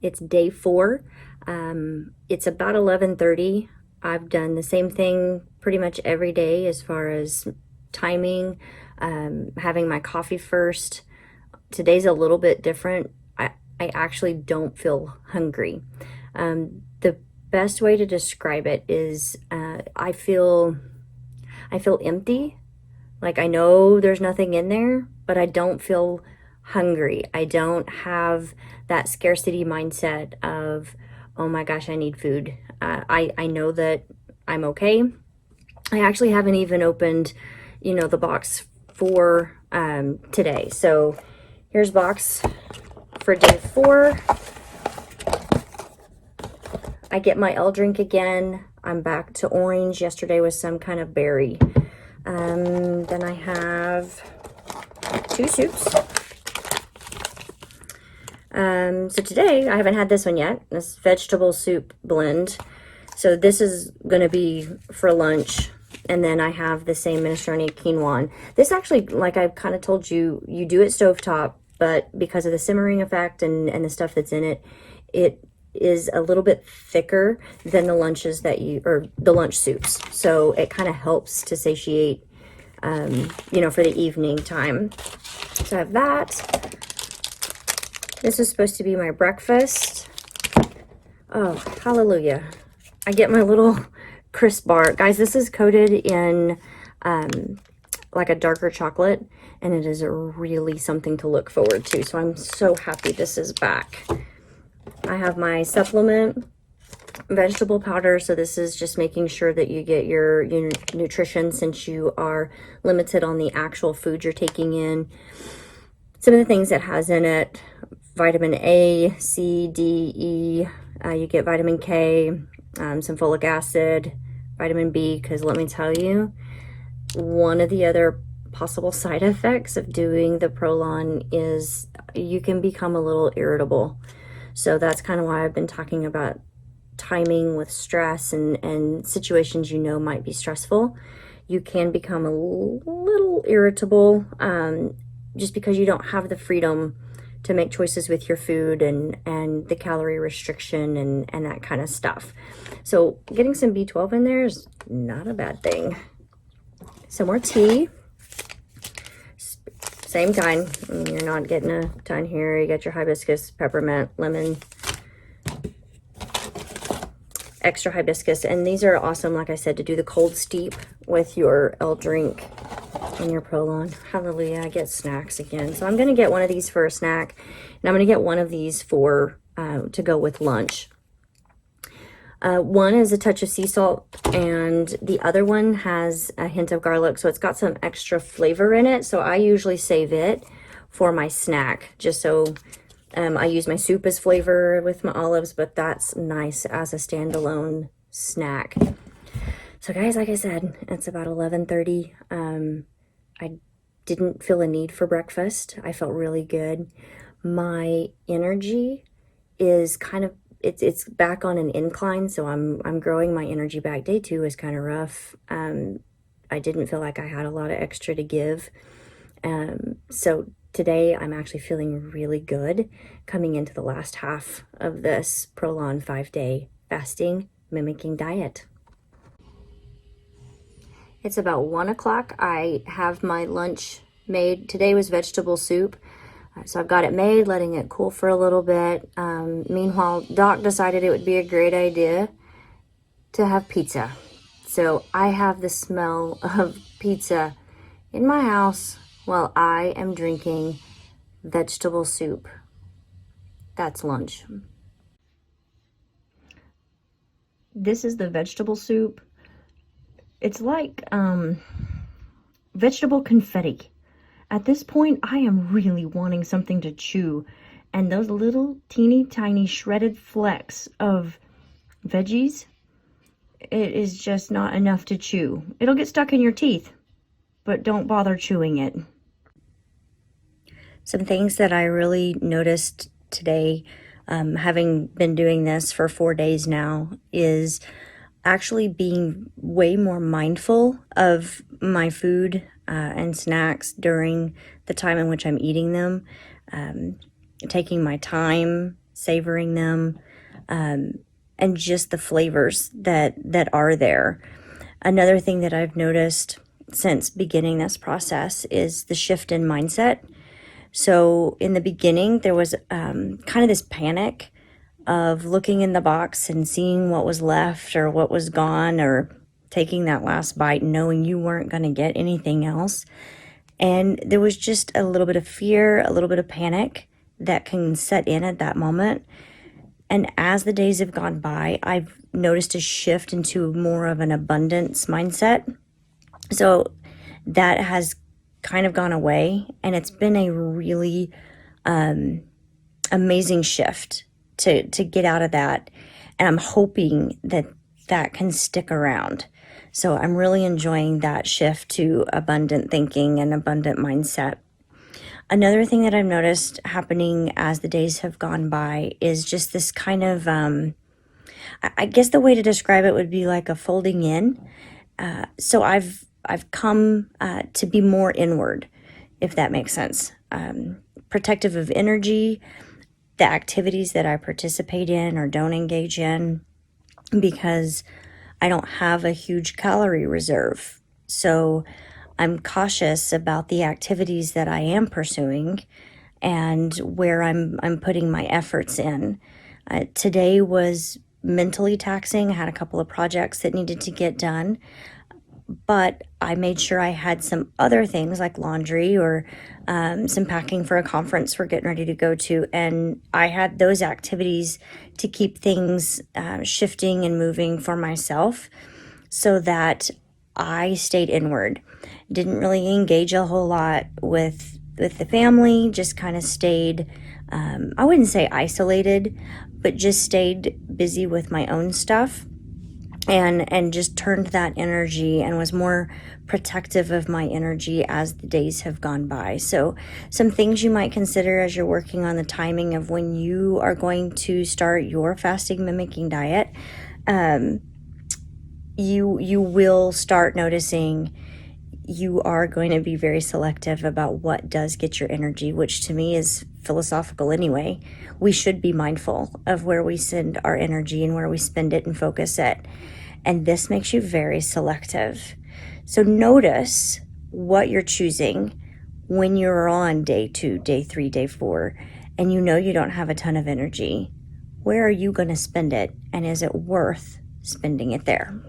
It's day 4. It's about 11:30. I've done the same thing pretty much every day as far as timing, having my coffee first. Today's a little bit different. I actually don't feel hungry. The best way to describe it is I feel empty. Like I know there's nothing in there, but I don't feel hungry. I don't have that scarcity mindset of, oh my gosh, I need food. I know that I'm okay. I actually haven't even opened, the box for today. So here's box for day 4. I get my L drink again. I'm back to orange. Yesterday was some kind of berry. Then I have 2 soups. So today, I haven't had this one yet, this vegetable soup blend. So this is going to be for lunch. And then I have the same minestrone quinoa. This actually, like I kind of told you, you do it stovetop, but because of the simmering effect and the stuff that's in it, it is a little bit thicker than the lunches or the lunch soups. So it kind of helps to satiate, for the evening time. So I have that. This is supposed to be my breakfast. Oh, hallelujah. I get my little crisp bar. Guys, this is coated in like a darker chocolate, and it is really something to look forward to. So I'm so happy this is back. I have my supplement vegetable powder. So this is just making sure that you get your nutrition since you are limited on the actual food you're taking in. Some of the things it has in it: vitamin A, C, D, E. You get vitamin K, some folic acid, vitamin B, because let me tell you, one of the other possible side effects of doing the Prolon is you can become a little irritable. So that's kind of why I've been talking about timing with stress and situations might be stressful. You can become a little irritable just because you don't have the freedom to make choices with your food and the calorie restriction and that kind of stuff. So getting some B12 in there is not a bad thing. Some more tea. Same kind. You're not getting a ton here. You got your hibiscus, peppermint, lemon, extra hibiscus. And these are awesome, like I said, to do the cold steep with your L drink and your Prolon. Hallelujah, I get snacks again. So I'm going to get one of these for a snack, and I'm going to get one of these for to go with lunch. One is a touch of sea salt, and the other one has a hint of garlic, so it's got some extra flavor in it. So I usually save it for my snack, just so I use my soup as flavor with my olives, but that's nice as a standalone snack. So guys, like I said, it's about 11:30. I didn't feel a need for breakfast. I felt really good. My energy is kind of, it's back on an incline, so I'm growing my energy back. Day 2 is kind of rough. I didn't feel like I had a lot of extra to give. So today I'm actually feeling really good coming into the last half of this Prolon 5-day fasting mimicking diet. It's about 1 o'clock. I have my lunch made. Today was vegetable soup. So I've got it made, letting it cool for a little bit. Meanwhile, Doc decided it would be a great idea to have pizza. So I have the smell of pizza in my house while I am drinking vegetable soup. That's lunch. This is the vegetable soup. It's like vegetable confetti. At this point, I am really wanting something to chew. And those little teeny tiny shredded flecks of veggies, it is just not enough to chew. It'll get stuck in your teeth, but don't bother chewing it. Some things that I really noticed today, having been doing this for 4 days now, is actually being way more mindful of my food and snacks during the time in which I'm eating them. Taking my time savoring them, and just the flavors that are there. Another thing that I've noticed since beginning this process is the shift in mindset. So in the beginning, there was kind of this panic of looking in the box and seeing what was left or what was gone, or taking that last bite knowing you weren't going to get anything else. And there was just a little bit of fear, a little bit of panic that can set in at that moment. And as the days have gone by, I've noticed a shift into more of an abundance mindset. So that has kind of gone away, and it's been a really amazing shift to get out of that. And I'm hoping that that can stick around. So I'm really enjoying that shift to abundant thinking and abundant mindset. Another thing that I've noticed happening as the days have gone by is just this kind of, I guess the way to describe it would be like a folding in. So I've come to be more inward, if that makes sense. Protective of energy, the activities that I participate in or don't engage in, because I don't have a huge calorie reserve. So I'm cautious about the activities that I am pursuing and where I'm putting my efforts in. Today was mentally taxing. I had a couple of projects that needed to get done, but I made sure I had some other things like laundry or some packing for a conference we're getting ready to go to. And I had those activities to keep things shifting and moving for myself, so that I stayed inward. Didn't really engage a whole lot with the family, just kind of stayed, I wouldn't say isolated, but just stayed busy with my own stuff. And just turned that energy and was more protective of my energy as the days have gone by. So some things you might consider as you're working on the timing of when you are going to start your fasting mimicking diet. You will start noticing you are going to be very selective about what does get your energy, which to me is philosophical anyway. We should be mindful of where we send our energy and where we spend it and focus it. And this makes you very selective. So notice what you're choosing when you're on day 2, day 3, day 4, and you know you don't have a ton of energy. Where are you going to spend it? And is it worth spending it there?